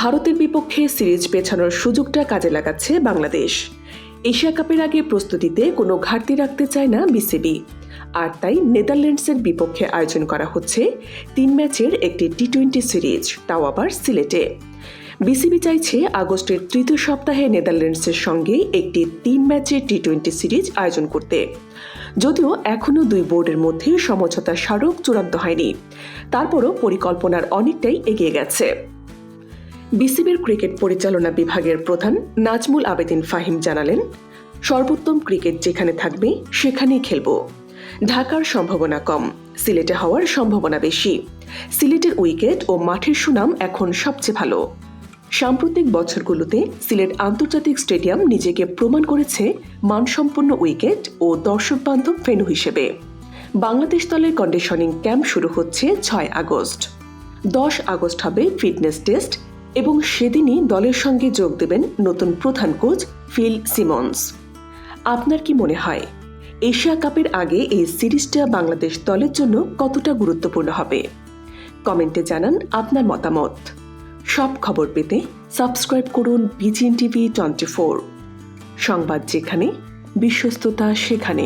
ভারতের বিপক্ষে সিরিজ পেছানোর সুযোগটা কাজে লাগাচ্ছে বাংলাদেশ। এশিয়া কাপের আগে প্রস্তুতিতে কোনো ঘাটতি রাখতে চায় না বিসিবি, আর তাই নেদারল্যান্ডসের বিপক্ষে আয়োজন করা হচ্ছে 3 ম্যাচের একটি টি-20 সিরিজ, তাও আবার সিলেটে। বিসিবি চাইছে আগস্টের তৃতীয় সপ্তাহে নেদারল্যান্ডসের সঙ্গে একটি 3 ম্যাচের টি-20 সিরিজ আয়োজন করতে। যদিও এখনও দুই বোর্ডের মধ্যে সমঝোতা স্মারক চূড়ান্ত হয়নি, তারপরও পরিকল্পনার অনেকটাই এগিয়ে গেছে। বিসিবির ক্রিকেট পরিচালনা বিভাগের প্রধান নাজমুল আবেদিন ফাহিম জানালেন, সর্বোত্তম ক্রিকেট যেখানে থাকবে সেখানেই খেলব। ঢাকার সম্ভাবনা কম, সিলেটে হওয়ার সম্ভাবনা বেশি। সিলেটের উইকেট ও মাঠের সুনাম এখন সবচেয়ে ভালো। সাম্প্রতিক বছরগুলোতে সিলেট আন্তর্জাতিক স্টেডিয়াম নিজেকে প্রমাণ করেছে মানসম্পন্ন উইকেট ও দর্শকবান্ধব ভেন্যু হিসেবে। বাংলাদেশ দলের কন্ডিশনিং ক্যাম্প শুরু হচ্ছে 6 আগস্ট। 10 আগস্ট হবে ফিটনেস টেস্ট এবং সেদিনই দলের সঙ্গে যোগ দেবেন নতুন প্রধান কোচ ফিল সিমন্স। আপনার কি মনে হয় এশিয়া কাপের আগে এই সিরিজটা বাংলাদেশ দলের জন্য কতটা গুরুত্বপূর্ণ হবে? কমেন্টে জানান আপনার মতামত। সব খবর পেতে সাবস্ক্রাইব করুন BGN TV 24। সংবাদ যেখানে, বিশ্বস্ততা সেখানে।